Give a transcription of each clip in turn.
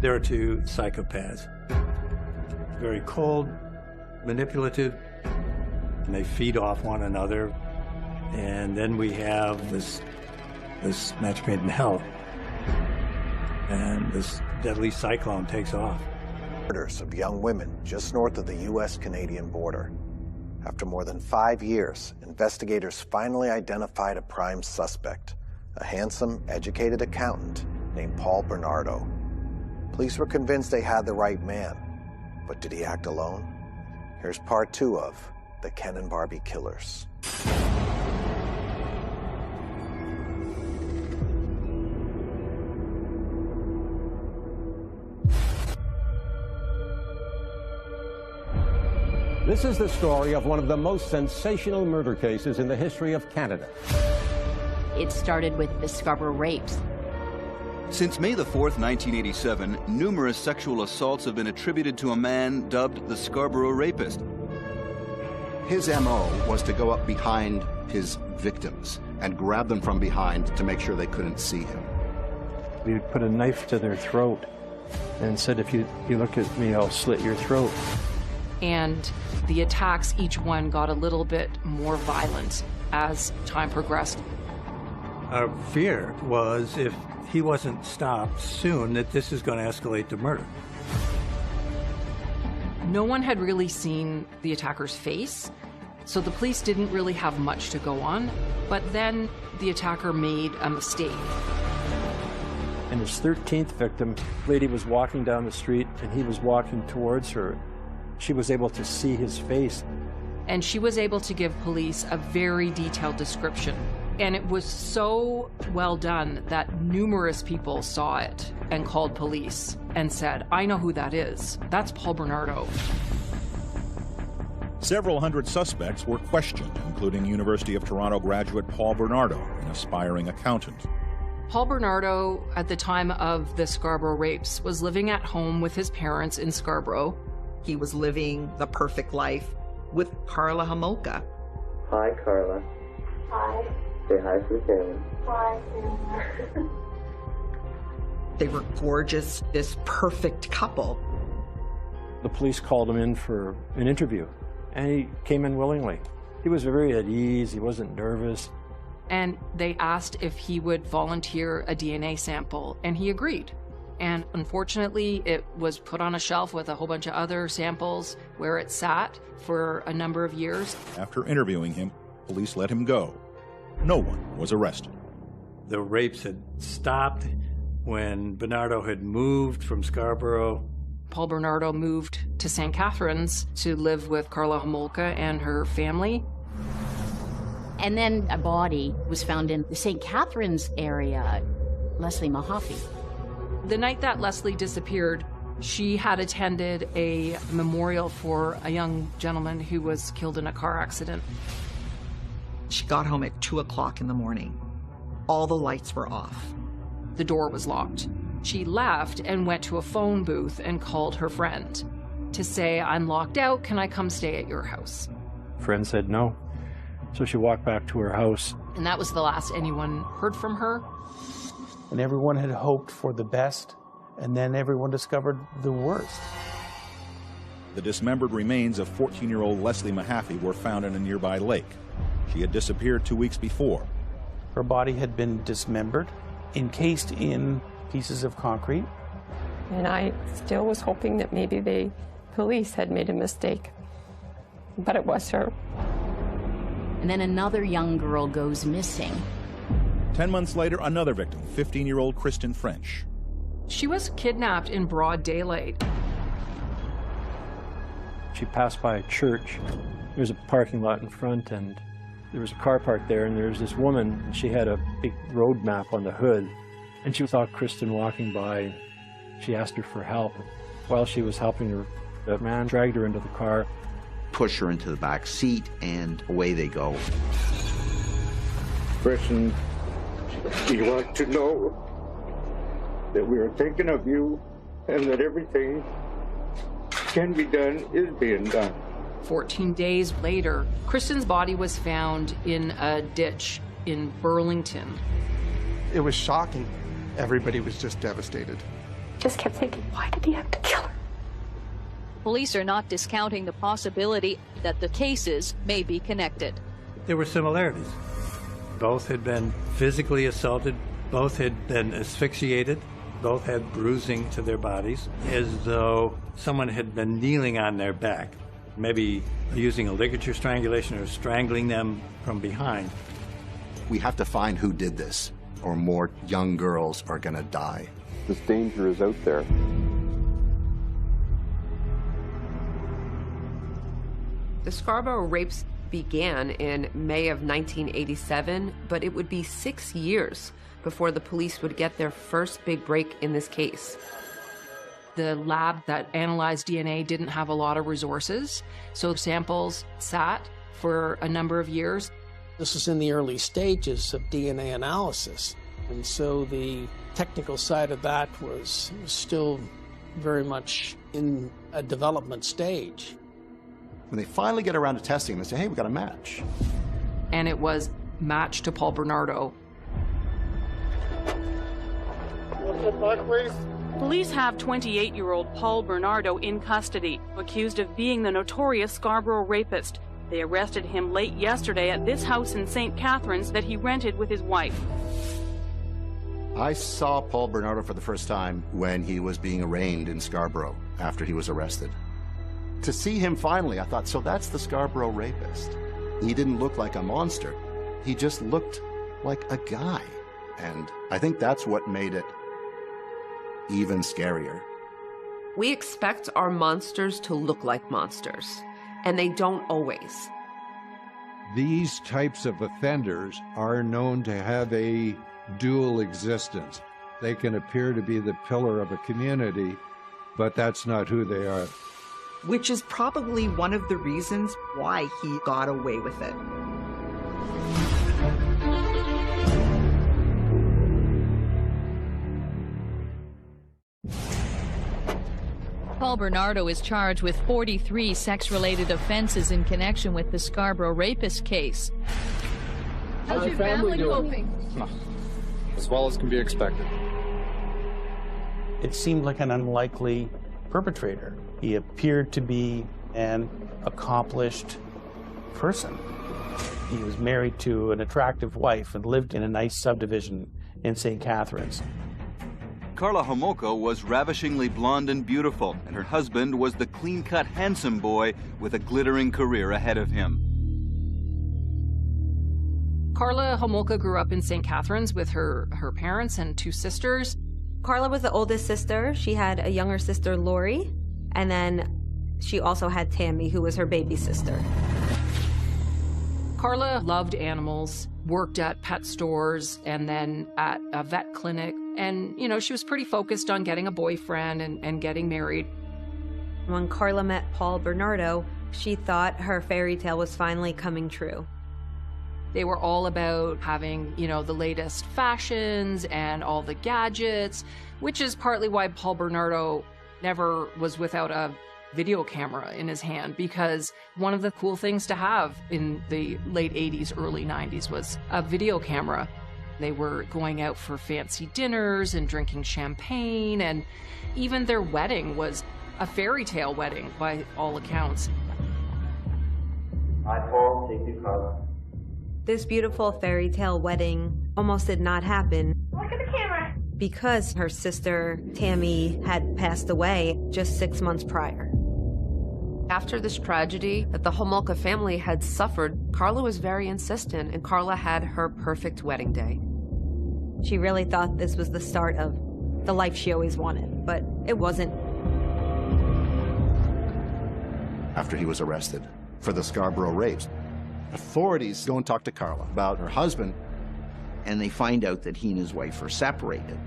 There are two psychopaths. Very cold, manipulative, and they feed off one another. And then we have this match made in hell. And this deadly cyclone takes off. Murders of young women just north of the U.S.-Canadian border. After more than 5 years, investigators finally identified a prime suspect, a handsome, educated accountant named Paul Bernardo. Police were convinced they had the right man, but did he act alone? Here's part 2 of the Ken and Barbie Killers. This is the story of one of the most sensational murder cases in the history of Canada. It started with the Scarborough rapes. Since May the 4th, 1987, numerous sexual assaults have been attributed to a man dubbed the Scarborough Rapist. His M.O. was to go up behind his victims and grab them from behind to make sure they couldn't see him. We would put a knife to their throat and said, if you look at me, I'll slit your throat. And the attacks, each one got a little bit more violent as time progressed. Our fear was if he wasn't stopped soon, that this is going to escalate to murder. No one had really seen the attacker's face, so the police didn't really have much to go on. But then the attacker made a mistake. And his 13th victim, lady was walking down the street and he was walking towards her. She was able to see his face. And she was able to give police a very detailed description. And it was so well done that numerous people saw it and called police and said, I know who that is. That's Paul Bernardo. Several hundred suspects were questioned, including University of Toronto graduate Paul Bernardo, an aspiring accountant. Paul Bernardo, at the time of the Scarborough rapes, was living at home with his parents in Scarborough. He was living the perfect life with Karla Homolka. Hi, Karla. Hi. Say hi to the family. Hi. They were gorgeous, this perfect couple. The police called him in for an interview, and he came in willingly. He was very at ease, he wasn't nervous. And they asked if he would volunteer a DNA sample, and he agreed. And unfortunately, it was put on a shelf with a whole bunch of other samples where it sat for a number of years. After interviewing him, police let him go. No one was arrested. The rapes had stopped when Bernardo had moved from Scarborough. Paul Bernardo moved to St. Catharines to live with Karla Homolka and her family. And then a body was found in the St. Catharines area, Leslie Mahaffey. The night that Leslie disappeared, she had attended a memorial for a young gentleman who was killed in a car accident. She got home at 2 o'clock in the morning. All the lights were off. The door was locked. She left and went to a phone booth and called her friend to say, I'm locked out, can I come stay at your house? Friend said no. So she walked back to her house. And that was the last anyone heard from her. And everyone had hoped for the best, and then everyone discovered the worst. The dismembered remains of 14-year-old Leslie Mahaffey were found in a nearby lake. She had disappeared 2 weeks before. Her body had been dismembered, encased in pieces of concrete. And I still was hoping that maybe the police had made a mistake, but it was her. And then another young girl goes missing. 10 months later, another victim, 15-year-old Kristen French. She was kidnapped in broad daylight. She passed by a church. There's a parking lot in front, and there was a car parked there, and there was this woman. She had a big road map on the hood, and she saw Kristen walking by. She asked her for help. While she was helping her, the man dragged her into the car, push her into the back seat, and away they go. Kristen, we want to know that we are thinking of you and that everything can be done is being done. 14 days later, Kristen's body was found in a ditch in Burlington. It was shocking. Everybody was just devastated. just kept thinking, why did he have to kill her? Police are not discounting the possibility that the cases may be connected. There were similarities. Both had been physically assaulted, both had been asphyxiated, both had bruising to their bodies, as though someone had been kneeling on their back, maybe using a ligature strangulation or strangling them from behind. We have to find who did this, or more young girls are going to die. This danger is out there. The Scarborough rapes began in May of 1987, but it would be 6 years before the police would get their first big break in this case. The lab that analyzed DNA didn't have a lot of resources, so samples sat for a number of years. This is in the early stages of DNA analysis, and so the technical side of that was still very much in a development stage. When they finally get around to testing, they say, hey, we got a match. And it was matched to Paul Bernardo. Police have 28-year-old Paul Bernardo in custody, accused of being the notorious Scarborough rapist. They arrested him late yesterday at this house in St. Catharines that he rented with his wife. I saw Paul Bernardo for the first time when he was being arraigned in Scarborough after he was arrested. To see him finally, I thought, so that's the Scarborough rapist. He didn't look like a monster. He just looked like a guy. And I think that's what made it even scarier. We expect our monsters to look like monsters, and they don't always. These types of offenders are known to have a dual existence. They can appear to be the pillar of a community, but that's not who they are. Which is probably one of the reasons why he got away with it. Paul Bernardo is charged with 43 sex-related offenses in connection with the Scarborough rapist case. How's your family coping? As well as can be expected. It seemed like an unlikely perpetrator. He appeared to be an accomplished person. He was married to an attractive wife and lived in a nice subdivision in St. Catharines. Karla Homolka was ravishingly blonde and beautiful, and her husband was the clean-cut, handsome boy with a glittering career ahead of him. Karla Homolka grew up in St. Catharines with her parents and 2 sisters. Karla was the oldest sister. She had a younger sister, Lori, and then she also had Tammy, who was her baby sister. Karla loved animals, worked at pet stores and then at a vet clinic. And, you know, she was pretty focused on getting a boyfriend and getting married. When Karla met Paul Bernardo, she thought her fairy tale was finally coming true. They were all about having, you know, the latest fashions and all the gadgets, which is partly why Paul Bernardo never was without a video camera in his hand, because one of the cool things to have in the late 80s, early 90s was a video camera. They were going out for fancy dinners and drinking champagne, and even their wedding was a fairy tale wedding by all accounts. Hi, Paul. Thank you, Karla. This beautiful fairy tale wedding almost did not happen. Look at the camera. Because her sister, Tammy, had passed away just 6 months prior. After this tragedy that the Homolka family had suffered, Karla was very insistent, and Karla had her perfect wedding day. She really thought this was the start of the life she always wanted, but it wasn't. After he was arrested for the Scarborough rapes, authorities go and talk to Karla about her husband. And they find out that he and his wife are separated.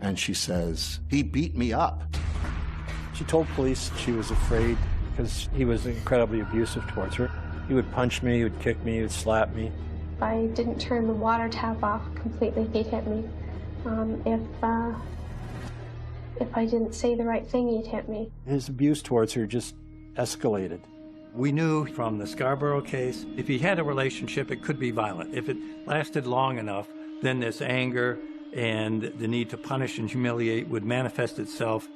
And she says, he beat me up. She told police she was afraid because he was incredibly abusive towards her. He would punch me, he would kick me, he would slap me. If I didn't turn the water tap off completely, he'd hit me. If I didn't say the right thing, he'd hit me. His abuse towards her just escalated. We knew from the Scarborough case, if he had a relationship, it could be violent. If it lasted long enough, then this anger and the need to punish and humiliate would manifest itself.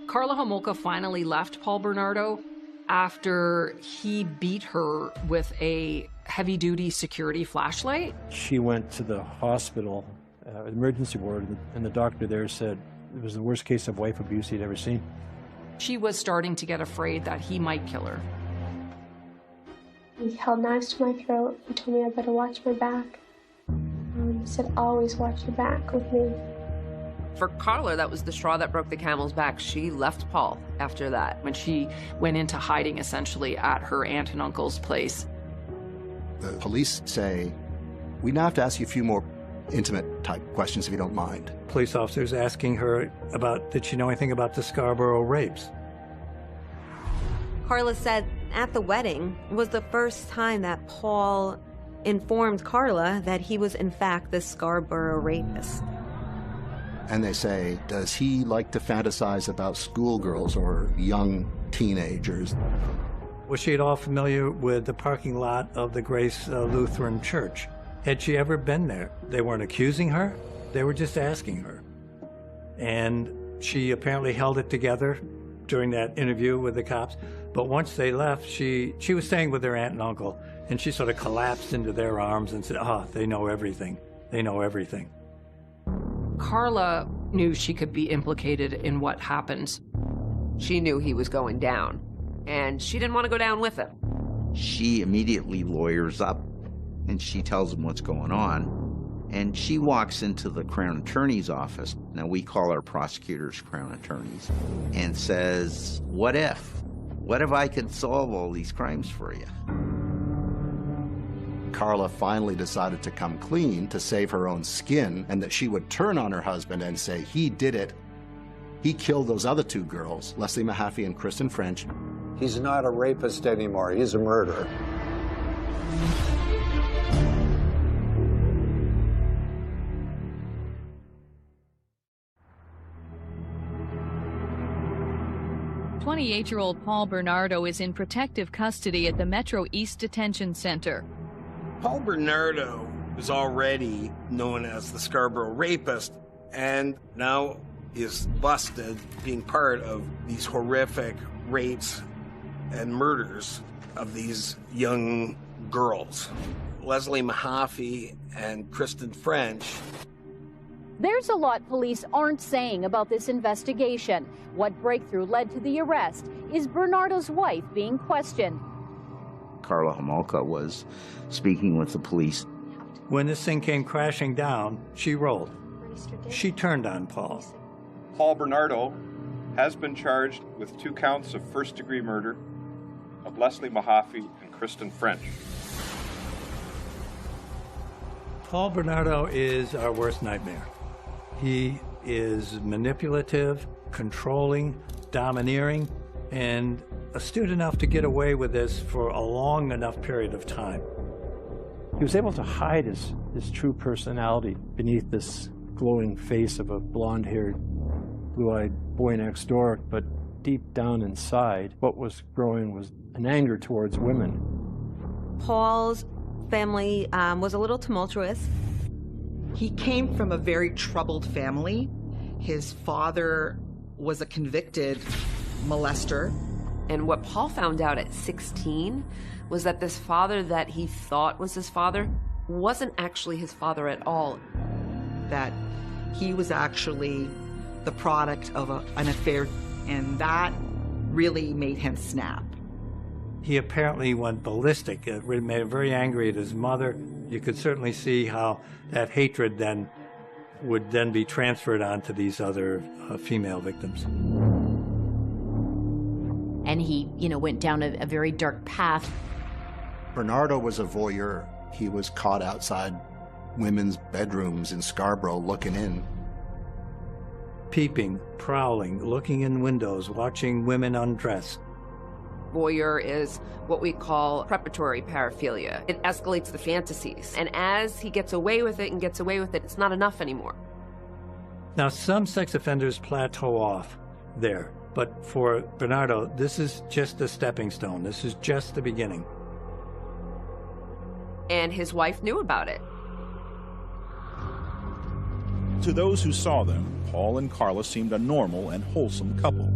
Karla Homolka finally left Paul Bernardo after he beat her with a heavy-duty security flashlight. She went to the hospital, emergency ward, and the doctor there said it was the worst case of wife abuse he'd ever seen. She was starting to get afraid that he might kill her. He held knives to my throat. He told me I better watch my back. He said, always watch your back with me. For Karla, that was the straw that broke the camel's back. She left Paul after that. When she went into hiding, essentially, at her aunt and uncle's place. The police say, we now have to ask you a few more intimate type questions if you don't mind. Police officers asking her about, did she know anything about the Scarborough rapes? Karla said at the wedding was the first time that Paul informed Karla that he was in fact the Scarborough rapist. And they say, does he like to fantasize about schoolgirls or young teenagers? Was she at all familiar with the parking lot of the Grace Lutheran Church? Had she ever been there? They weren't accusing her, they were just asking her. And she apparently held it together during that interview with the cops. But once they left, she was staying with her aunt and uncle, and she sort of collapsed into their arms and said, oh, they know everything. They know everything. Karla knew she could be implicated in what happened. She knew he was going down, and she didn't want to go down with him. She immediately lawyers up, and she tells him what's going on. And she walks into the Crown Attorney's office, now we call our prosecutors Crown Attorneys, and says, what if? What if I could solve all these crimes for you? Karla finally decided to come clean to save her own skin, and that she would turn on her husband and say, he did it. He killed those other two girls, Leslie Mahaffey and Kristen French. He's not a rapist anymore, he's a murderer. "28-year-old Paul Bernardo is in protective custody at the Metro East Detention Center. Paul Bernardo was already known as the Scarborough Rapist, and now is busted being part of these horrific rapes and murders of these young girls. Leslie Mahaffey and Kristen French. There's a lot police aren't saying about this investigation. What breakthrough led to the arrest? Is Bernardo's wife being questioned? Karla Homolka was speaking with the police. When this thing came crashing down, she rolled. She turned on Paul. Paul Bernardo has been charged with 2 counts of first-degree murder of Leslie Mahaffey and Kristen French. Paul Bernardo is our worst nightmare. He is manipulative, controlling, domineering, and astute enough to get away with this for a long enough period of time. He was able to hide his true personality beneath this glowing face of a blonde-haired, blue-eyed boy next door, but deep down inside, what was growing was an anger towards women. Paul's family was a little tumultuous. He came from a very troubled family. His father was a convicted molester. And what Paul found out at 16 was that this father that he thought was his father wasn't actually his father at all. That he was actually the product of an affair, and that really made him snap. He apparently went ballistic. It made him very angry at his mother. You could certainly see how that hatred then would then be transferred onto these other female victims. And he, went down a very dark path. Bernardo was a voyeur. He was caught outside women's bedrooms in Scarborough looking in. Peeping, prowling, looking in windows, watching women undress. Voyeur is what we call preparatory paraphilia. It escalates the fantasies. And as he gets away with it, it's not enough anymore. Now, some sex offenders plateau off there. But for Bernardo, this is just a stepping stone. This is just the beginning. And his wife knew about it. to those who saw them, Paul and Karla seemed a normal and wholesome couple.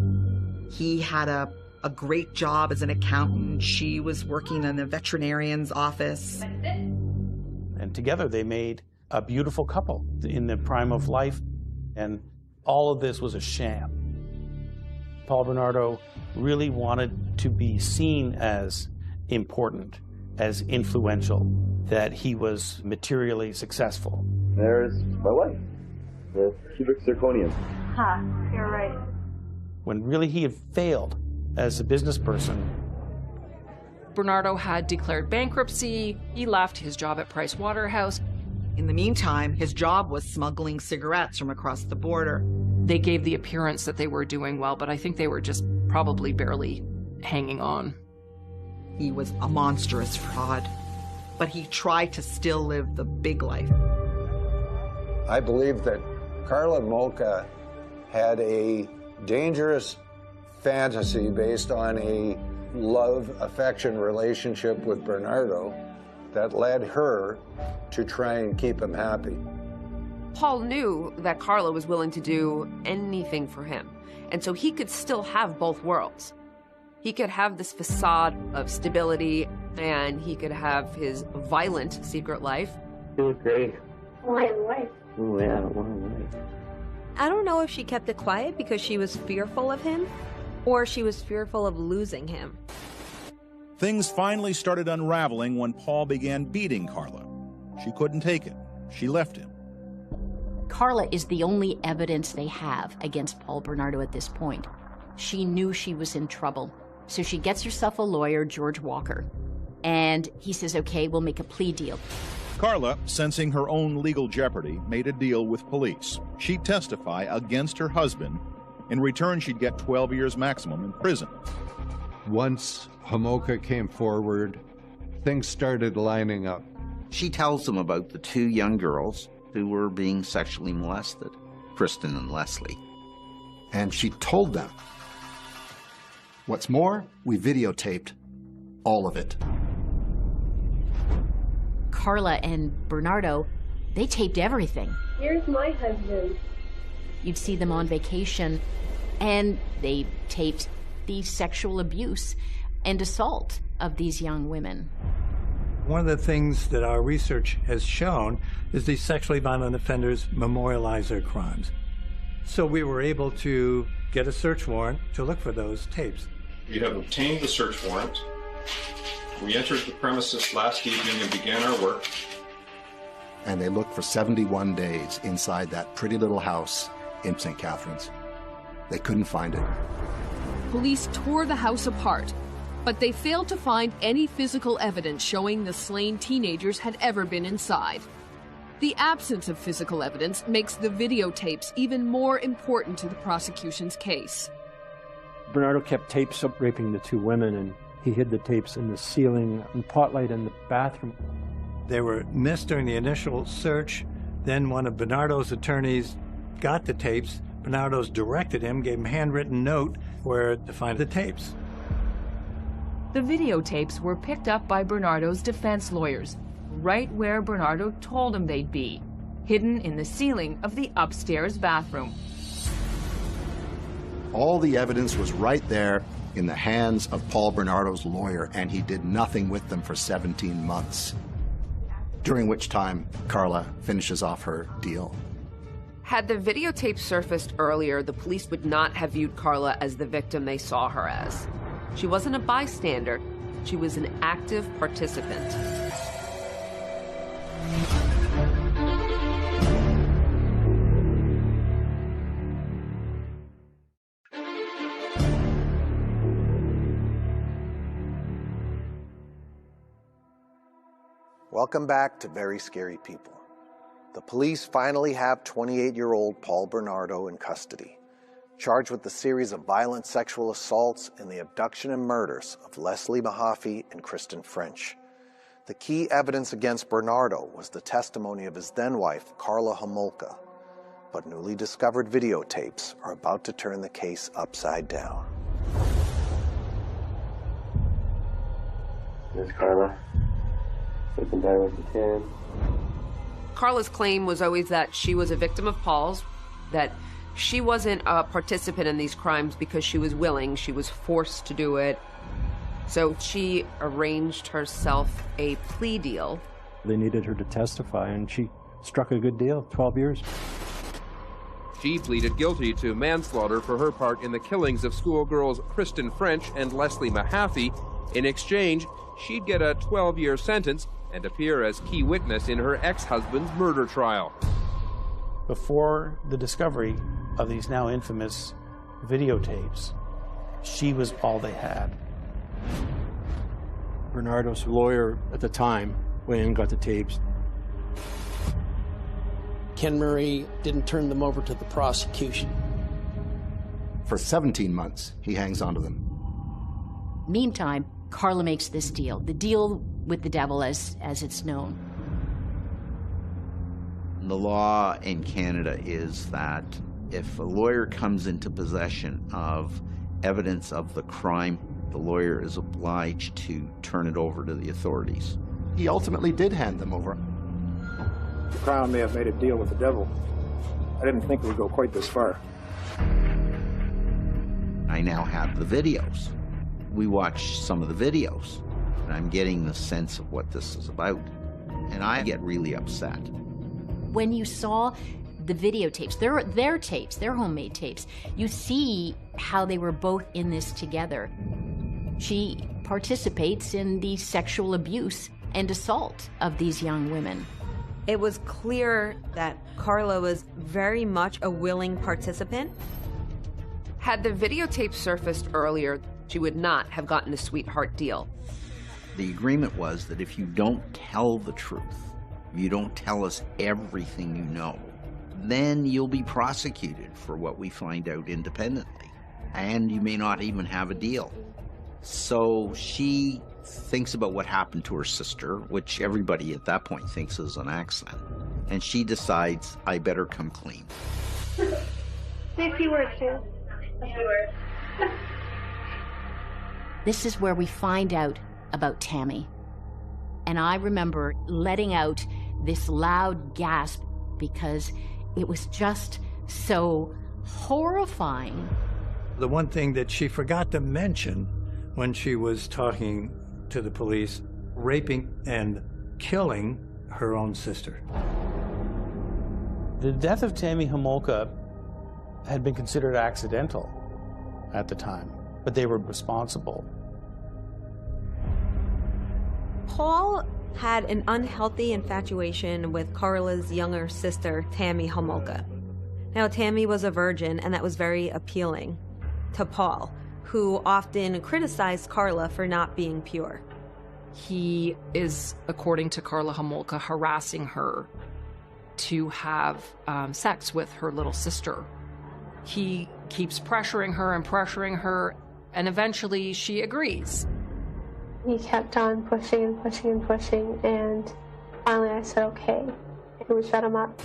He had a great job as an accountant. She was working in a veterinarian's office. And together they made a beautiful couple in the prime of life. And all of this was a sham. Paul Bernardo really wanted to be seen as important, as influential, that he was materially successful. There's my wife, the cubic zirconium. Huh, you're right. When really he had failed as a business person. Bernardo had declared bankruptcy. He left his job at Price Waterhouse. In the meantime, his job was smuggling cigarettes from across the border. They gave the appearance that they were doing well, but I think they were just probably barely hanging on. He was a monstrous fraud, but he tried to still live the big life. I believe that Karla Homolka had a dangerous fantasy based on a love-affection relationship with Bernardo that led her to try and keep him happy. Paul knew that Karla was willing to do anything for him, and so he could still have both worlds. He could have this facade of stability, and he could have his violent secret life. You look great. My wife. Oh, yeah, I don't want to wait. I don't know if she kept it quiet because she was fearful of him, or she was fearful of losing him. Things finally started unraveling when Paul began beating Karla. She couldn't take it. She left him. Karla is the only evidence they have against Paul Bernardo at this point. She knew she was in trouble, so she gets herself a lawyer, George Walker, and he says, okay, we'll make a plea deal. Karla, sensing her own legal jeopardy, made a deal with police. She'd testify against her husband. In return, she'd get 12 years maximum in prison. Once Homolka came forward, things started lining up. She tells them about the two young girls who were being sexually molested, Kristen and Leslie. And she told them. What's more, we videotaped all of it. Karla and Bernardo, they taped everything. Here's my husband. You'd see them on vacation, and they taped the sexual abuse and assault of these young women. One of the things that our research has shown is these sexually violent offenders memorialize their crimes. So we were able to get a search warrant to look for those tapes. We have obtained the search warrant. We entered the premises last evening and began our work. And they looked for 71 days inside that pretty little house in St. Catharines. They couldn't find it. Police tore the house apart, but they failed to find any physical evidence showing the slain teenagers had ever been inside. The absence of physical evidence makes the videotapes even more important to the prosecution's case. Bernardo kept tapes of raping the two women, and he hid the tapes in the ceiling and pot light in the bathroom. They were missed during the initial search. Then one of Bernardo's attorneys got the tapes. Bernardo's directed him, gave him a handwritten note where to find the tapes. The videotapes were picked up by Bernardo's defense lawyers, right where Bernardo told him they'd be, hidden in the ceiling of the upstairs bathroom. All the evidence was right there in the hands of Paul Bernardo's lawyer, and he did nothing with them for 17 months, during which time Karla finishes off her deal. Had the videotape surfaced earlier, the police would not have viewed Karla as the victim they saw her as. She wasn't a bystander. She was an active participant. Welcome back to Very Scary People. The police finally have 28-year-old Paul Bernardo in custody, charged with the series of violent sexual assaults and the abduction and murders of Leslie Mahaffey and Kristen French. The key evidence against Bernardo was the testimony of his then-wife, Karla Homolka, but newly discovered videotapes are about to turn the case upside down. Miss Karla, looking better if you can. Karla's claim was always that she was a victim of Paul's, that she wasn't a participant in these crimes because she was willing, she was forced to do it. So she arranged herself a plea deal. They needed her to testify, and she struck a good deal, 12 years. She pleaded guilty to manslaughter for her part in the killings of schoolgirls Kristen French and Leslie Mahaffey. In exchange, she'd get a 12-year sentence and appear as key witness in her ex-husband's murder trial. Before the discovery of these now infamous videotapes, she was all they had. Bernardo's lawyer at the time went in and got the tapes. Ken Murray didn't turn them over to the prosecution. For 17 months, he hangs on to them. Meantime, Karla makes this deal, the deal with the devil as it's known. The law in Canada is that if a lawyer comes into possession of evidence of the crime, the lawyer is obliged to turn it over to the authorities. He ultimately did hand them over. The Crown may have made a deal with the devil. I didn't think it would go quite this far. I now have the videos. We watched some of the videos, and I'm getting the sense of what this is about. And I get really upset. When you saw the videotapes, their tapes, their homemade tapes, you see how they were both in this together. She participates in the sexual abuse and assault of these young women. It was clear that Karla was very much a willing participant. Had the videotape surfaced earlier, she would not have gotten a sweetheart deal. The agreement was that if you don't tell the truth, if you don't tell us everything you know, then you'll be prosecuted for what we find out independently. And you may not even have a deal. So she thinks about what happened to her sister, which everybody at that point thinks is an accident. And she decides, I better come clean. Say a few words, too. A few words. This is where we find out about Tammy. And I remember letting out this loud gasp because it was just so horrifying. The one thing that she forgot to mention when she was talking to the police, raping and killing her own sister. The death of Tammy Homolka had been considered accidental at the time, but they were responsible. Paul had an unhealthy infatuation with Karla's younger sister, Tammy Homolka. Now, Tammy was a virgin, and that was very appealing to Paul, who often criticized Karla for not being pure. He is, according to Karla Homolka, harassing her to have sex with her little sister. He keeps pressuring her, and eventually she agrees. He kept on pushing and pushing and pushing, and finally I said, okay. And we shut him up.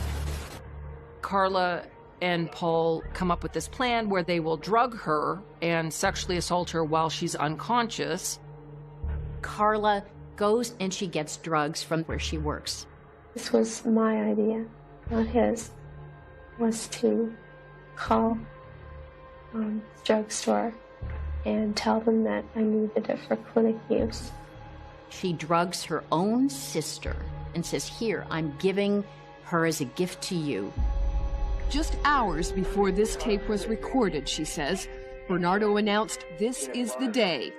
Karla and Paul come up with this plan where they will drug her and sexually assault her while she's unconscious. Karla goes and she gets drugs from where she works. This was my idea, not his, was to call the drugstore and tell them that I needed it for clinic use. She drugs her own sister and says, here, I'm giving her as a gift to you. Just hours before this tape was recorded, she says, Bernardo announced this is the day.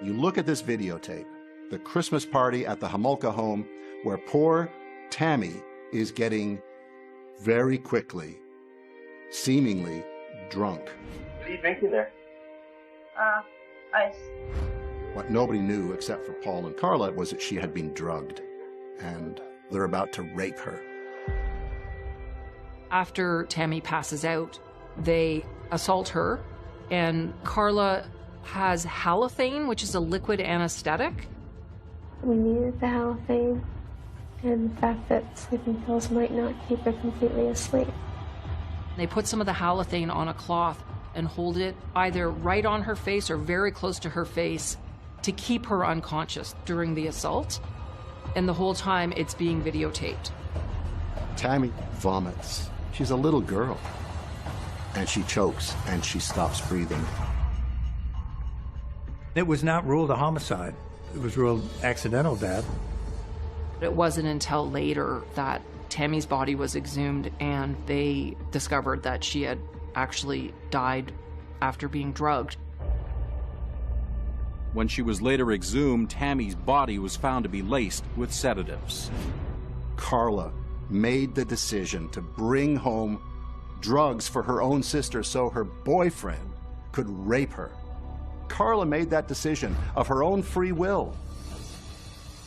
You look at this videotape, the Christmas party at the Homolka home, where poor Tammy is getting very quickly, seemingly drunk. What are you drinking there? Ice. What nobody knew except for Paul and Karla was that she had been drugged, and they're about to rape her. After Tammy passes out, they assault her, and Karla has halothane, which is a liquid anesthetic. We needed the halothane, and the fact that sleeping pills might not keep her completely asleep. They put some of the halothane on a cloth and hold it either right on her face or very close to her face to keep her unconscious during the assault. And the whole time it's being videotaped. Tammy vomits. She's a little girl. And she chokes and she stops breathing. It was not ruled a homicide. It was ruled accidental death. It wasn't until later that Tammy's body was exhumed and they discovered that she had actually died after being drugged. When she was later exhumed, Tammy's body was found to be laced with sedatives. Karla made the decision to bring home drugs for her own sister so her boyfriend could rape her. Karla made that decision of her own free will.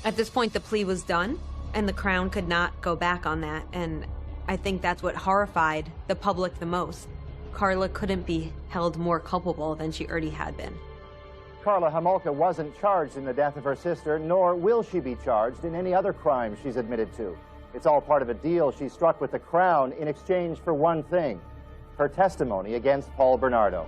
At this point, the plea was done, and the Crown could not go back on that, and I think that's what horrified the public the most. Karla couldn't be held more culpable than she already had been. Karla Homolka wasn't charged in the death of her sister, nor will she be charged in any other crime she's admitted to. It's all part of a deal she struck with the Crown in exchange for one thing: her testimony against Paul Bernardo.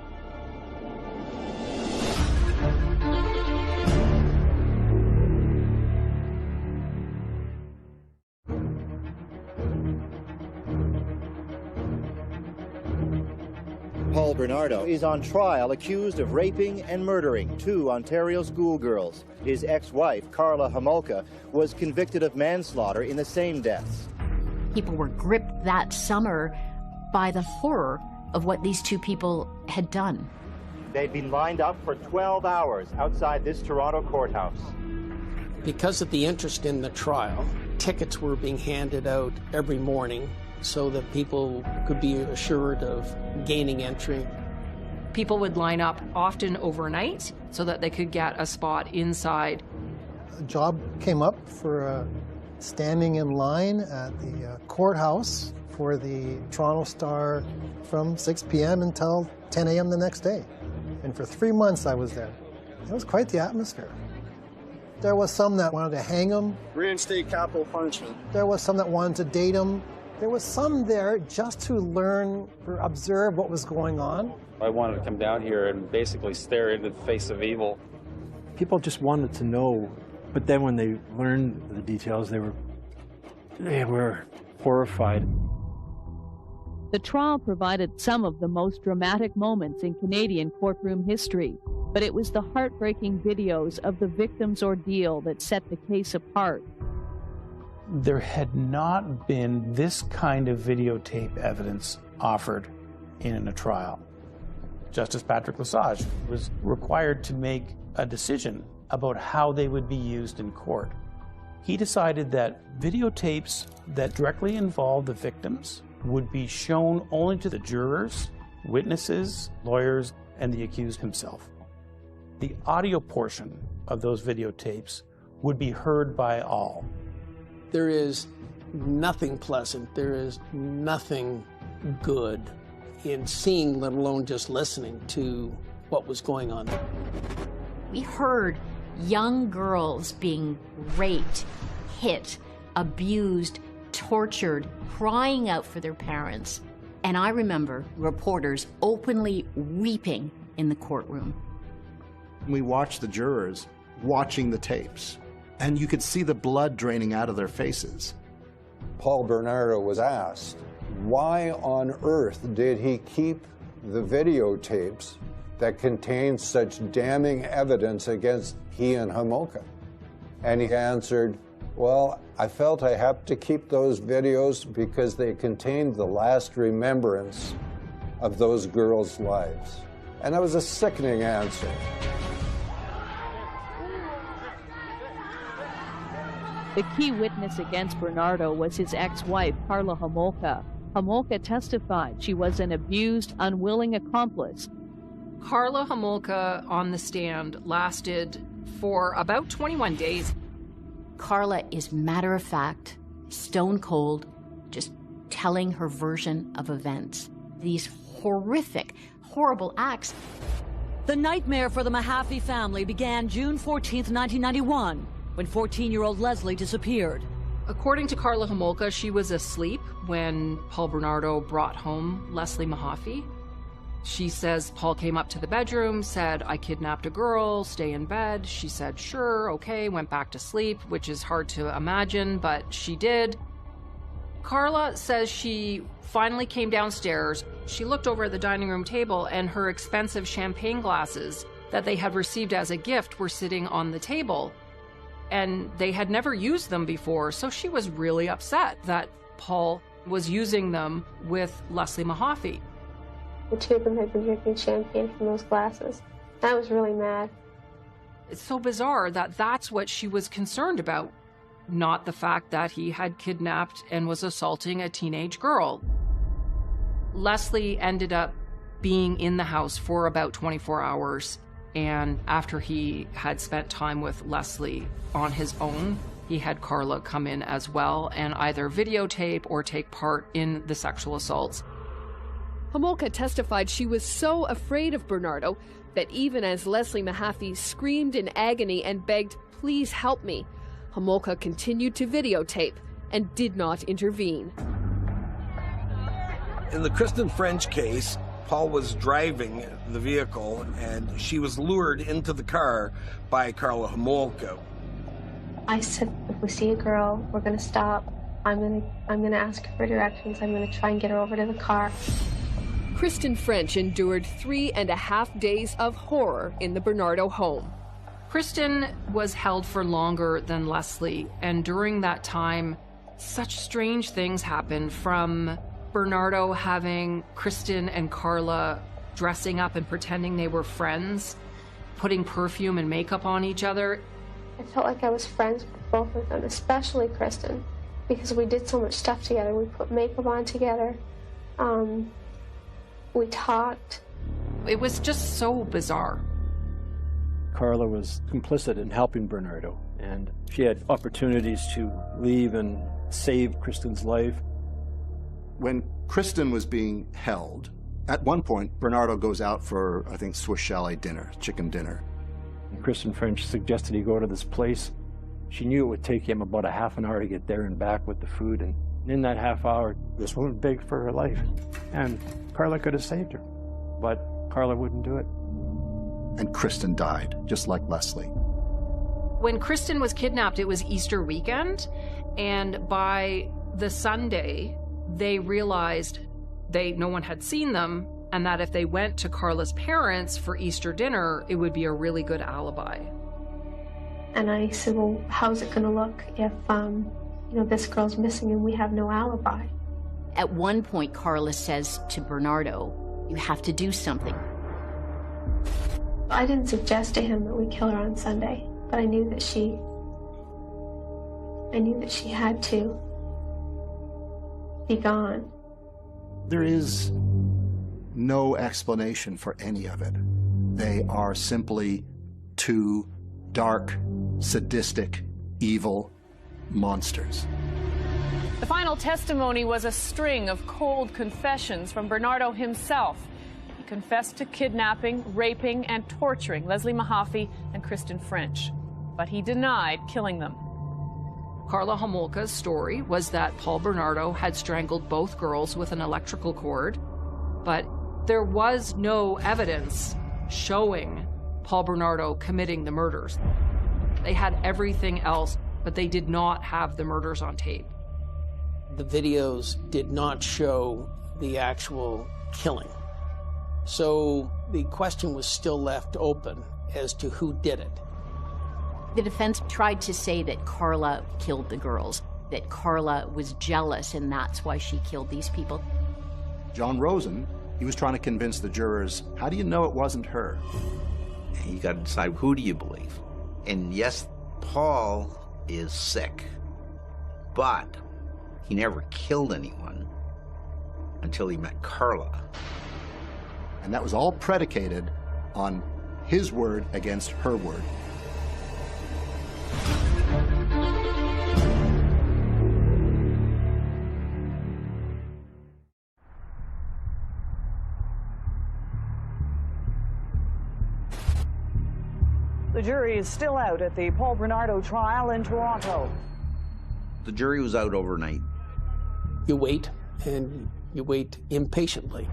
Paul Bernardo is on trial accused of raping and murdering 2 Ontario schoolgirls. His ex-wife, Karla Homolka, was convicted of manslaughter in the same deaths. People were gripped that summer by the horror of what these 2 people had done. They'd been lined up for 12 hours outside this Toronto courthouse. Because of the interest in the trial, tickets were being handed out every morning so that people could be assured of gaining entry. People would line up often overnight so that they could get a spot inside. A job came up for standing in line at the courthouse for the Toronto Star from 6 p.m. until 10 a.m. the next day. And for 3 months I was there. It was quite the atmosphere. There was some that wanted to hang him. Reinstate capital punishment. There was some that wanted to date him. There was some there just to learn or observe what was going on. I wanted to come down here and basically stare into the face of evil. People just wanted to know, but then when they learned the details, they were horrified. The trial provided some of the most dramatic moments in Canadian courtroom history, but it was the heartbreaking videos of the victim's ordeal that set the case apart. There had not been this kind of videotape evidence offered in a trial. Justice Patrick Lesage was required to make a decision about how they would be used in court. He decided that videotapes that directly involved the victims would be shown only to the jurors, witnesses, lawyers, and the accused himself. The audio portion of those videotapes would be heard by all. There is nothing pleasant, there is nothing good in seeing, let alone just listening to what was going on. We heard young girls being raped, hit, abused, tortured, crying out for their parents. And I remember reporters openly weeping in the courtroom. We watched the jurors watching the tapes, and you could see the blood draining out of their faces. Paul Bernardo was asked, why on earth did he keep the videotapes that contained such damning evidence against he and Homolka? And he answered, well, I felt I had to keep those videos because they contained the last remembrance of those girls' lives. And that was a sickening answer. The key witness against Bernardo was his ex-wife, Karla Homolka. Homolka testified she was an abused, unwilling accomplice. Karla Homolka on the stand lasted for about 21 days. Karla is matter-of-fact, stone-cold, just telling her version of events. These horrific, horrible acts. The nightmare for the Mahaffey family began June 14th, 1991, when 14-year-old Leslie disappeared. According to Karla Homolka, she was asleep when Paul Bernardo brought home Leslie Mahaffey. She says Paul came up to the bedroom, said, I kidnapped a girl, stay in bed. She said, sure, okay, went back to sleep, which is hard to imagine, but she did. Karla says she finally came downstairs. She looked over at the dining room table, and her expensive champagne glasses that they had received as a gift were sitting on the table. And they had never used them before, so she was really upset that Paul was using them with Leslie Mahaffey. The two of them had been drinking champagne from those glasses. I was really mad. It's so bizarre that that's what she was concerned about, not the fact that he had kidnapped and was assaulting a teenage girl. Leslie ended up being in the house for about 24 hours, and after he had spent time with Leslie on his own, he had Karla come in as well and either videotape or take part in the sexual assaults. Homolka testified she was so afraid of Bernardo that even as Leslie Mahaffey screamed in agony and begged, "Please help me," Homolka continued to videotape and did not intervene. In the Kristen French case, Paul was driving the vehicle and she was lured into the car by Karla Homolka. I said, if we see a girl, we're going to stop. I'm going to ask her for directions. I'm going to try and get her over to the car. Kristen French endured 3.5 days of horror in the Bernardo home. Kristen was held for longer than Leslie, and during that time, such strange things happened, from Bernardo having Kristen and Karla dressing up and pretending they were friends, putting perfume and makeup on each other. I felt like I was friends with both of them, especially Kristen, because we did so much stuff together. We put makeup on together. We talked. It was just so bizarre. Karla was complicit in helping Bernardo, and she had opportunities to leave and save Kristen's life. When Kristen was being held, at one point, Bernardo goes out for, I think, Swiss chalet dinner, chicken dinner. And Kristen French suggested he go to this place. She knew it would take him about a half an hour to get there and back with the food, and in that half hour, this woman begged for her life. And Karla could have saved her, but Karla wouldn't do it. And Kristen died, just like Leslie. When Kristen was kidnapped, it was Easter weekend, and by the Sunday, they realized no one had seen them, and that if they went to Karla's parents for Easter dinner, it would be a really good alibi. And I said, well, how's it going to look if, this girl's missing and we have no alibi? At one point, Karla says to Bernardo, you have to do something. I didn't suggest to him that we kill her on Sunday, but I knew that she had to be gone. There is no explanation for any of it. They are simply two dark, sadistic, evil monsters. The final testimony was a string of cold confessions from Bernardo himself. He confessed to kidnapping, raping, and torturing Leslie Mahaffey and Kristen French, but he denied killing them. Karla Homolka's story was that Paul Bernardo had strangled both girls with an electrical cord, but there was no evidence showing Paul Bernardo committing the murders. They had everything else, but they did not have the murders on tape. The videos did not show the actual killing. So the question was still left open as to who did it. The defense tried to say that Karla killed the girls, that Karla was jealous and that's why she killed these people. John Rosen, he was trying to convince the jurors, how do you know it wasn't her? You got to decide, who do you believe? And yes, Paul is sick, but he never killed anyone until he met Karla. And that was all predicated on his word against her word. The jury is still out at the Paul Bernardo trial in Toronto. The jury was out overnight. You wait, and you wait impatiently.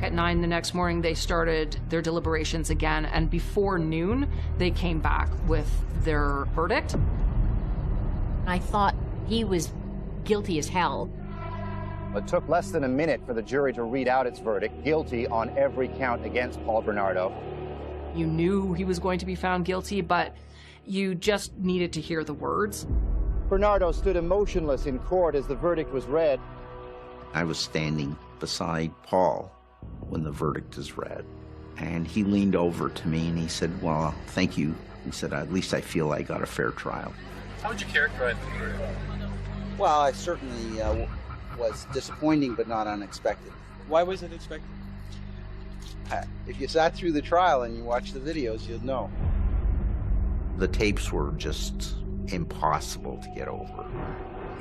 At 9 the next morning, they started their deliberations again, and before noon, they came back with their verdict. I thought he was guilty as hell. It took less than a minute for the jury to read out its verdict, guilty on every count against Paul Bernardo. You knew he was going to be found guilty, but you just needed to hear the words. Bernardo stood emotionless in court as the verdict was read. I was standing beside Paul when the verdict is read, and he leaned over to me and he said, well, thank you. He said, at least I feel I got a fair trial. How would you characterize the verdict? Well, I certainly was disappointing, but not unexpected. Why was it expected? If you sat through the trial and you watched the videos, you'd know. The tapes were just impossible to get over.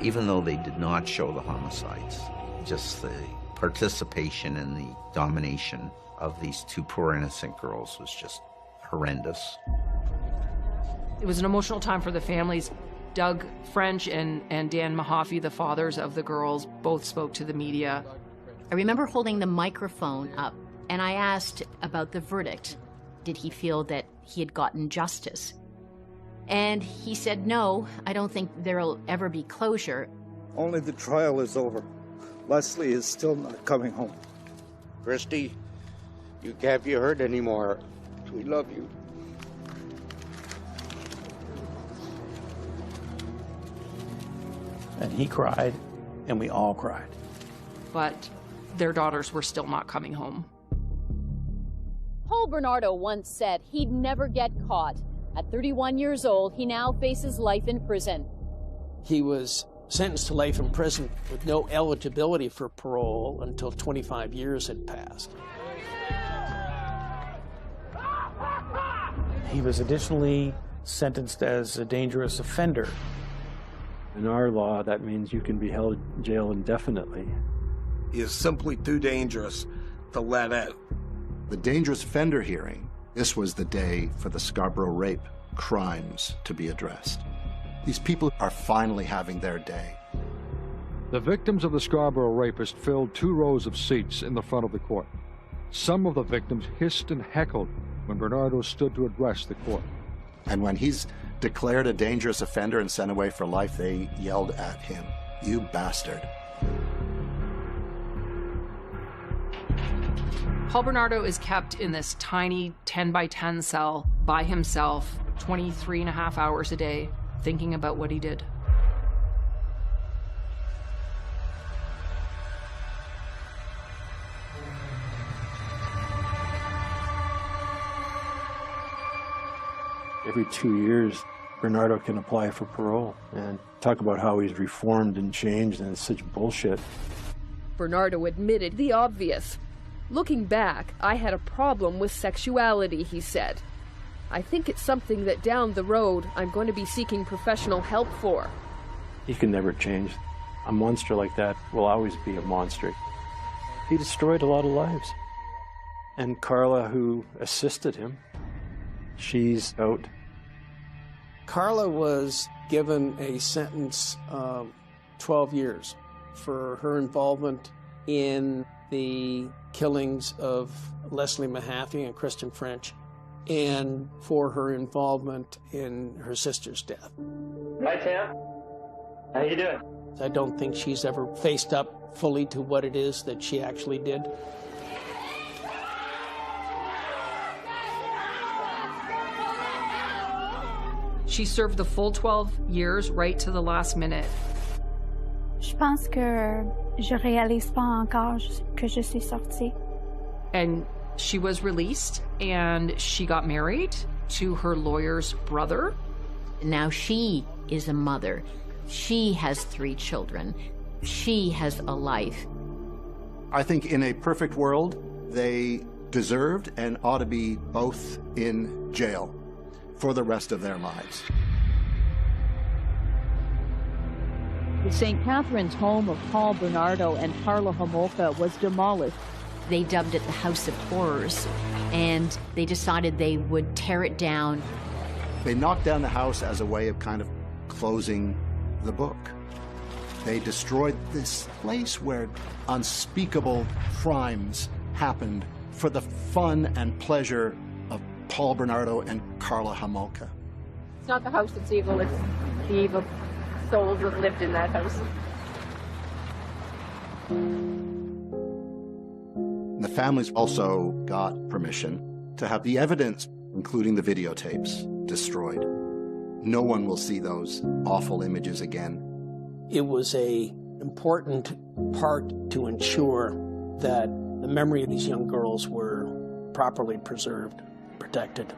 Even though they did not show the homicides, just the participation and the domination of these two poor innocent girls was just horrendous. It was an emotional time for the families. Doug French and Dan Mahaffey, the fathers of the girls, both spoke to the media. I remember holding the microphone up, and I asked about the verdict. Did he feel that he had gotten justice? And he said, no, I don't think there'll ever be closure. Only the trial is over. Leslie is still not coming home. Christy, you can't be hurt anymore. We love you. And he cried, and we all cried. But their daughters were still not coming home. Paul Bernardo once said he'd never get caught. At 31 years old, he now faces life in prison. He was sentenced to life in prison with no eligibility for parole until 25 years had passed. He was additionally sentenced as a dangerous offender. In our law, that means you can be held in jail indefinitely. He is simply too dangerous to let out. The dangerous offender hearing, this was the day for the Scarborough rape crimes to be addressed. These people are finally having their day. The victims of the Scarborough rapist filled 2 rows of seats in the front of the court. Some of the victims hissed and heckled when Bernardo stood to address the court. And when he's declared a dangerous offender and sent away for life, they yelled at him, "You bastard." Paul Bernardo is kept in this tiny 10 by 10 cell by himself, 23.5 hours a day, thinking about what he did. Every 2 years, Bernardo can apply for parole and talk about how he's reformed and changed, and it's such bullshit. Bernardo admitted the obvious. Looking back, I had a problem with sexuality, he said. I think it's something that down the road I'm going to be seeking professional help for. He can never change. A monster like that will always be a monster. He destroyed a lot of lives. And Karla, who assisted him, she's out. Karla was given a sentence of 12 years for her involvement in the killings of Leslie Mahaffey and Kristen French, and for her involvement in her sister's death. Hi, Tim. How you doing? I don't think she's ever faced up fully to what it is that she actually did. She served the full 12 years right to the last minute. Je pense que je réalise pas encore que je suis sortie. And she was released, and she got married to her lawyer's brother. Now she is a mother. She has 3 children. She has a life. I think in a perfect world, they deserved and ought to be both in jail for the rest of their lives. The St. Catharines home of Paul Bernardo and Karla Homolka was demolished. They dubbed it the House of Horrors, and they decided they would tear it down. They knocked down the house as a way of kind of closing the book. They destroyed this place where unspeakable crimes happened for the fun and pleasure of Paul Bernardo and Karla Homolka. It's not the house that's evil, it's the evil souls that lived in that house. The families also got permission to have the evidence, including the videotapes, destroyed. No one will see those awful images again. It was an important part to ensure that the memory of these young girls were properly preserved, protected.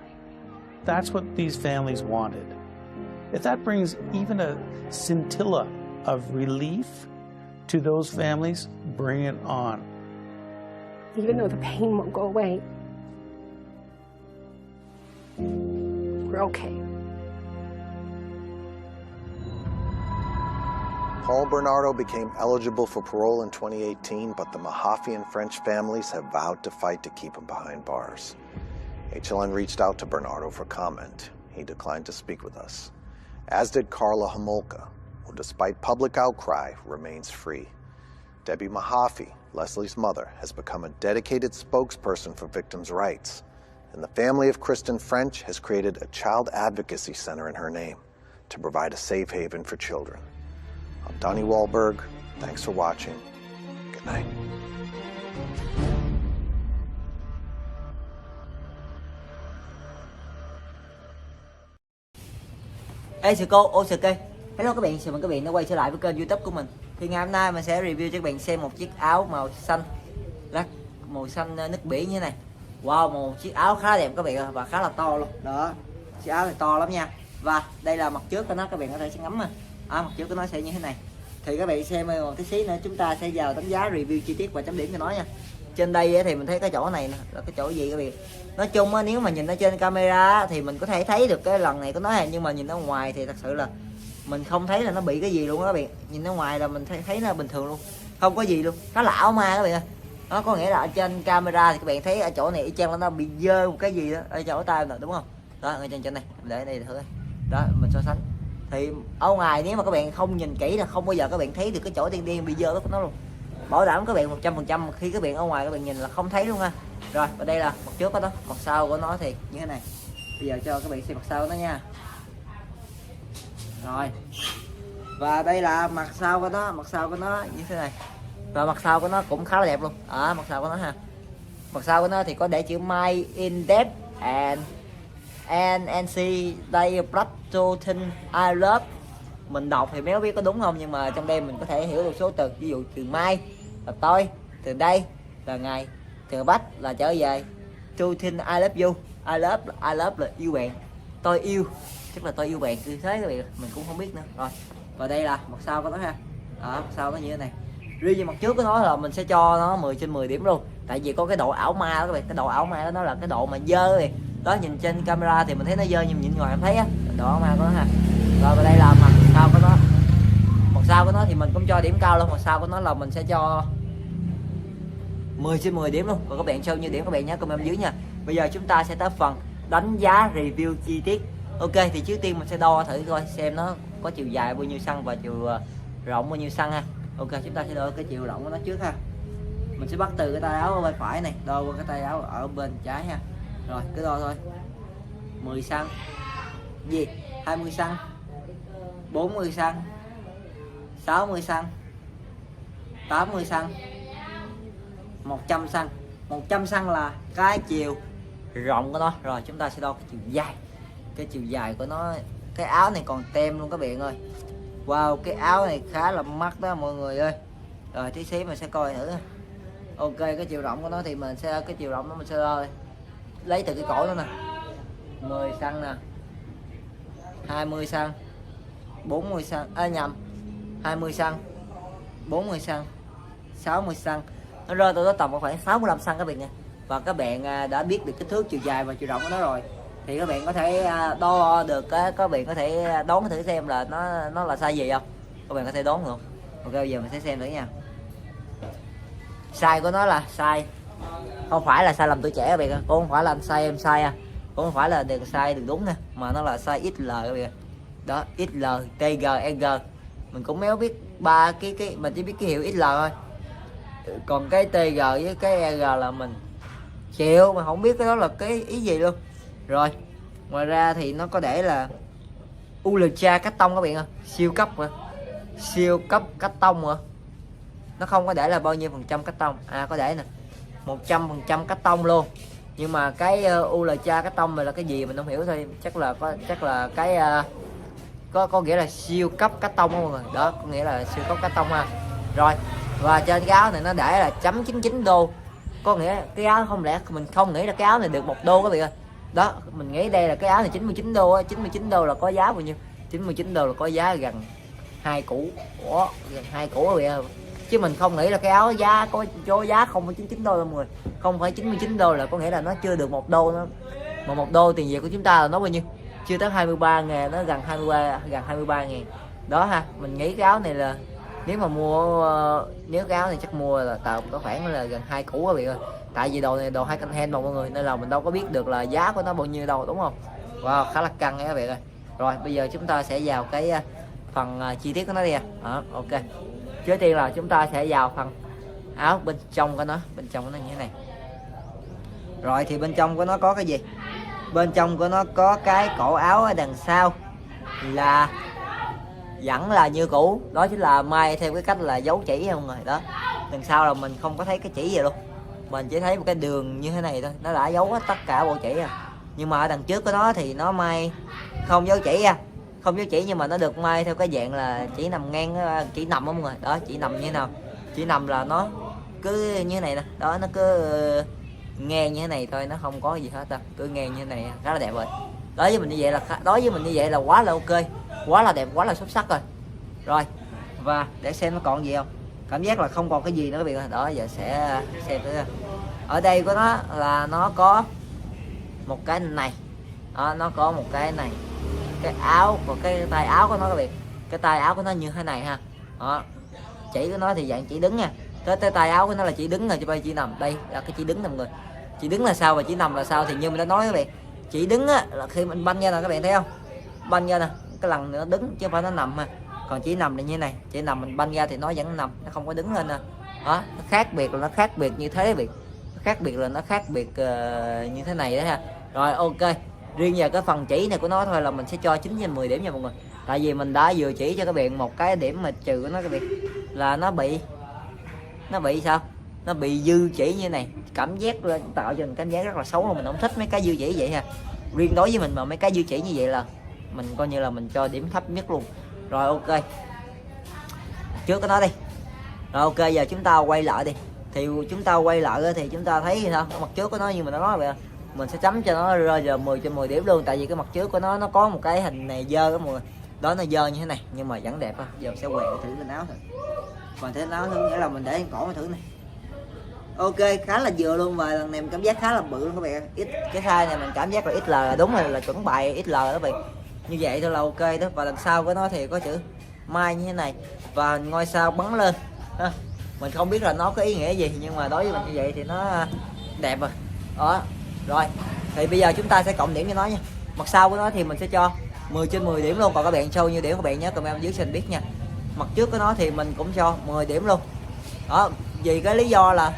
That's what these families wanted. If that brings even a scintilla of relief to those families, bring it on. Even though the pain won't go away, we're okay. Paul Bernardo became eligible for parole in 2018, but the Mahaffey and French families have vowed to fight to keep him behind bars. HLN reached out to Bernardo for comment. He declined to speak with us, as did Karla Homolka, who despite public outcry remains free. Debbie Mahaffey, Leslie's mother, has become a dedicated spokesperson for victims' rights, and the family of Kristen French has created a child advocacy center in her name to provide a safe haven for children. I'm Donnie Wahlberg. Thanks for watching. Good night. Ê sư cô, ô sư kê. Hello các bạn, chào mừng các bạn đã quay trở lại với kênh YouTube của mình. Thì ngày hôm nay mình sẽ review cho các bạn xem một chiếc áo màu xanh, màu xanh nước biển như thế này. Wow, một chiếc áo khá đẹp các bạn và khá là to luôn. Đó, chiếc áo này to lắm nha. Và đây là mặt trước của nó, các bạn có thể sẽ ngắm mà. Mặt trước của nó sẽ như thế này. Thì các bạn xem một tí xí nữa chúng ta sẽ vào đánh giá, review chi tiết và chấm điểm cho nó nha. Trên đây thì mình thấy cái chỗ này nè, là cái chỗ gì các bạn. Nói chung nếu mà nhìn ở trên camera thì mình có thể thấy được cái lần này của nó, nhưng mà nhìn ở ngoài thì thật sự là mình không thấy là nó bị cái gì luôn đó các bạn. Nhìn ở ngoài là mình thấy nó bình thường luôn, không có gì luôn. Nó là áo ma các bạn ơi. Nó có nghĩa là ở trên camera thì các bạn thấy ở chỗ này y chang là nó bị dơ một cái gì đó ở chỗ tay nè, đúng không? Đó, ở trên này để đây thử. Đó, mình so sánh. Thì ở ngoài nếu mà các bạn không nhìn kỹ là không bao giờ các bạn thấy được cái chỗ đen đen bị dơ của nó luôn. Bảo đảm các bạn 100% khi các bạn ở ngoài các bạn nhìn là không thấy luôn ha. Rồi, và đây là mặt trước của nó, mặt sau của nó thì như thế này. Bây giờ cho các bạn xem mặt sau của nó nha. Rồi. Và đây là mặt sau của nó như thế này. Và mặt sau của nó cũng khá là đẹp luôn. Mặt sau của nó ha. Mặt sau của nó thì có để chữ My in depth and see they platoon I love. Mình đọc thì mấy biết có đúng không, nhưng mà trong đây mình có thể hiểu được số từ, ví dụ từ mai là tôi, từ đây là ngày, từ bách là trở về, to tin I love you, I love là yêu bạn, tôi yêu, chắc là tôi yêu bạn cứ thế các bạn, mình cũng không biết nữa. Rồi, và đây là mặt sau của nó ha. Mặt sau nó như thế này. Riêng về mặt trước của nó là mình sẽ cho nó 10 trên 10 điểm luôn, tại vì có cái độ ảo ma đó các bạn. Cái độ ảo ma đó nó là cái độ mà dơ này. Đó, nhìn trên camera thì mình thấy nó dơ, nhưng nhìn ngoài em thấy á, độ ảo ma của nó ha. Rồi, và đây là mặt sau của nó. Mặt sau của nó thì mình cũng cho điểm cao luôn. Mặt sau của nó là mình sẽ cho 10 trên 10 điểm luôn. Và các bạn cho nhiêu điểm các bạn nhớ comment dưới nha. Bây giờ chúng ta sẽ tới phần đánh giá review chi tiết. Ok, thì trước tiên mình sẽ đo thử coi xem nó có chiều dài bao nhiêu xăng và chiều rộng bao nhiêu xăng ha. Ok, chúng ta sẽ đo cái chiều rộng của nó trước ha. Mình sẽ bắt từ cái tay áo ở bên phải này, đo qua cái tay áo ở bên trái ha. Rồi, cứ đo thôi. 10 xăng. Gì? 20 xăng. 40 xăng, 60 xăng, 80 xăng, 100 xăng. 100 xăng là cái chiều rộng của nó. Rồi chúng ta sẽ đo cái chiều dài. Cái chiều dài của nó, cái áo này còn tem luôn các bạn ơi. Wow, cái áo này khá là mắc đó mọi người ơi. Rồi tí xíu mình sẽ coi thử. Ok, cái chiều rộng của nó thì mình sẽ, cái chiều rộng nó mình sẽ đo lấy từ cái cổ nó nè. 10 xăng nè, 20 xăng, 40 xăng, nhầm, 20 xăng, 40 xăng, 60 xăng. Nó rơi từ đó tầm khoảng 65 xăng các bạn nha. Và các bạn đã biết được kích thước, chiều dài và chiều rộng của nó rồi, thì các bạn có thể đo được, các bạn có thể đoán thử xem là nó là size gì không. Các bạn có thể đoán được. Ok, bây giờ mình sẽ xem thử nha. Size của nó là size, không phải là size làm tuổi trẻ các bạn, cũng không phải là size em size, cũng không phải là được size được đúng nha, mà nó là size XL các bạn. Đó, XL, TG, EG. Mình cũng méo biết ba cái mình chỉ biết cái hiệu XL thôi. Còn cái TG với cái EG là mình chịu, mà không biết cái đó là cái ý gì luôn. Rồi, ngoài ra thì nó có để là ultra cắt tông các bạn ơi, siêu cấp cắt tông rồi. nó không có để là bao nhiêu phần trăm cắt tông. Có để nè, 100% cắt tông luôn. Nhưng mà cái ultra cắt tông này là cái gì mình không hiểu thôi. Chắc là cái có nghĩa là siêu cấp cắt tông không mọi người. Đó, có nghĩa là siêu cấp cắt tông ha. Rồi, và trên cái áo này nó để là .99 đô. Có nghĩa cái áo không lẽ mình không nghĩ là cái áo này được 1 đô các bạn ơi. Đó, mình nghĩ đây là cái áo này 99 đô á, 99 đô là có giá bao nhiêu? 99 đô là có giá gần 2 củ. Ủa, gần 2 củ các bạn ơi. Chứ mình không nghĩ là cái áo giá có giá 0,99 đô đâu mọi người. Không phải 99 đô là có nghĩa là nó chưa được 1 đô nữa. Mà 1 đô tiền Việt của chúng ta là nó bao nhiêu? Chưa tới 23.000, nó gần 23.000. Đó ha, mình nghĩ cái áo này là nếu mà mua nếu cái áo này chắc mua là tầm có khoảng là gần 2 củ các bạn ơi. Tại vì đồ này đồ second hand mà mọi người, nên là mình đâu có biết được là giá của nó bao nhiêu đâu, đúng không? Wow, khá là căng nha các bạn ơi. Rồi bây giờ chúng ta sẽ vào cái phần chi tiết của nó đi. Ok. Trước tiên là chúng ta sẽ vào phần áo bên trong của nó. Bên trong của nó như thế này. Rồi thì bên trong của nó có cái gì? Bên trong của nó có cái cổ áo ở đằng sau là vẫn là như cũ. Đó chính là may theo cái cách là dấu chỉ không người. Đó, đằng sau là mình không có thấy cái chỉ gì luôn, mình chỉ thấy một cái đường như thế này thôi. Nó đã giấu hết tất cả bộ chỉ. Nhưng mà ở đằng trước của nó thì nó may không dấu chỉ không dấu chỉ, nhưng mà nó được may theo cái dạng là chỉ nằm ngang, chỉ nằm đó mọi người. Đó, chỉ nằm như thế nào? Chỉ nằm là nó cứ như thế này nè. Đó, nó cứ ngang như thế này thôi, nó không có gì hết đâu, cứ ngang như thế này, khá là đẹp rồi. Đối với mình như vậy là quá là ok, quá là đẹp, quá là xuất sắc rồi. Rồi, và để xem nó còn gì không. Cảm giác là không còn cái gì nữa các bạn ơi. Đó, giờ sẽ xem thử. Ở đây của nó là nó có một cái này. Đó, nó có một cái này. Cái áo, còn cái tay áo của nó các bạn. Cái tay áo của nó như thế này ha. Đó, chỉ của nó thì dạng chỉ đứng nha. Tới tay áo của nó là chỉ đứng rồi, chỉ nằm. Đây là cái chỉ đứng nè mọi người. Chỉ đứng là sao và chỉ nằm là sao thì như mình đã nói các bạn. Chỉ đứng á là khi mình banh ra nè các bạn thấy không? Banh ra nè, cái lần nữa đứng chứ không phải nó nằm ha. Còn chỉ nằm là như thế này, chỉ nằm mình banh ra thì nó vẫn nằm, nó không có đứng lên nè. Đó, nó khác biệt là nó khác biệt như thế biệt. Khác biệt là nó khác biệt như thế này đó ha. Rồi ok. Riêng về cái phần chỉ này của nó thôi là mình sẽ cho 9/10 điểm nha mọi người. Tại vì mình đã vừa chỉ cho các bạn một cái điểm mà trừ của nó các bạn, là nó bị sao? Nó bị dư chỉ như này, cảm giác lên tạo cho mình cảm giác rất là xấu, mà mình không thích mấy cái dư chỉ vậy ha. Riêng đối với mình mà mấy cái dư chỉ như vậy là mình coi như là mình cho điểm thấp nhất luôn. Rồi ok. Trước cái nó đi. Rồi ok, giờ chúng ta quay lại đi. Thì chúng ta quay lại thì chúng ta thấy sao? Mặt trước của nó như mình đã nói vậy, mình sẽ chấm cho nó rơi vào 10/10 điểm luôn. Tại vì cái mặt trước của nó có một cái hình này dơ đó mọi người. Đó, nó dơ như thế này nhưng mà vẫn đẹp ha. Giờ sẽ quẹo thử lên áo thôi. Còn thử áo nữa nghĩa là mình để cổ thử này. Ok, khá là vừa luôn, và lần này mình cảm giác khá là bự luôn các bạn. Ít cái size này mình cảm giác là XL là đúng rồi, là chuẩn bài XL đó các bạn. Như vậy thôi là ok đó. Và đằng sau của nó thì có chữ mai như thế này và ngôi sao bắn lên ha. Mình không biết là nó có ý nghĩa gì, nhưng mà đối với mình như vậy thì nó đẹp rồi. Đó. Rồi, thì bây giờ chúng ta sẽ cộng điểm cho nó nha. Mặt sau của nó thì mình sẽ cho 10/10 điểm luôn. Còn các bạn show nhiêu điểm các bạn nhớ comment dưới xin biết nha. Mặt trước của nó thì mình cũng cho 10 điểm luôn. Đó, vì cái lý do là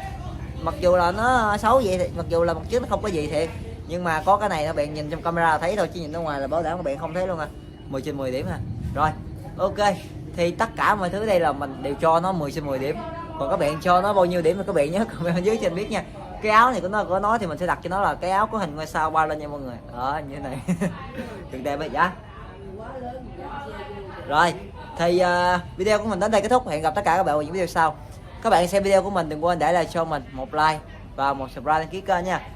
mặc dù là nó xấu vậy thì, mặc dù là mặt trước nó không có gì thiệt, nhưng mà có cái này các bạn nhìn trong camera thấy thôi, chứ nhìn ở ngoài là bảo đảm các bạn không thấy luôn ha. 10/10 điểm ha. Rồi ok, thì tất cả mọi thứ đây là mình đều cho nó 10/10 điểm. Còn các bạn cho nó bao nhiêu điểm thì các bạn nhớ comment dưới cho mình biết nha. Cái áo này của nó thì mình sẽ đặt cho nó là cái áo có hình ngôi sao ba lên nha mọi người. Đó, như thế này. Cực đẹp vậy giá. Rồi, thì video của mình đến đây kết thúc. Hẹn gặp tất cả các bạn ở những video sau. Các bạn xem video của mình đừng quên để lại cho mình một like và một subscribe đăng ký kênh nha.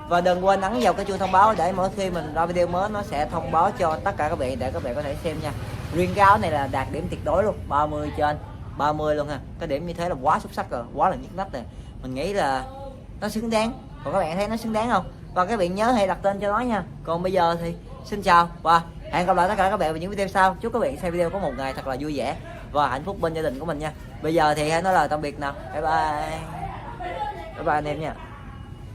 Và đừng quên ấn vào cái chuông thông báo để mỗi khi mình ra video mới nó sẽ thông báo cho tất cả các bạn để các bạn có thể xem nha. Riêng cái áo này là đạt điểm tuyệt đối luôn, 30/30 luôn ha. Cái điểm như thế là quá xuất sắc rồi, quá là nhức nách rồi. Mình nghĩ là nó xứng đáng. Còn các bạn thấy nó xứng đáng không? Và các bạn nhớ hãy đặt tên cho nó nha. Còn bây giờ thì xin chào và hẹn gặp lại tất cả các bạn vào những video sau. Chúc các bạn xem video có một ngày thật là vui vẻ và hạnh phúc bên gia đình của mình nha. Bây giờ thì hãy nói lời tạm biệt nào. Bye bye. Bye bye anh em nha.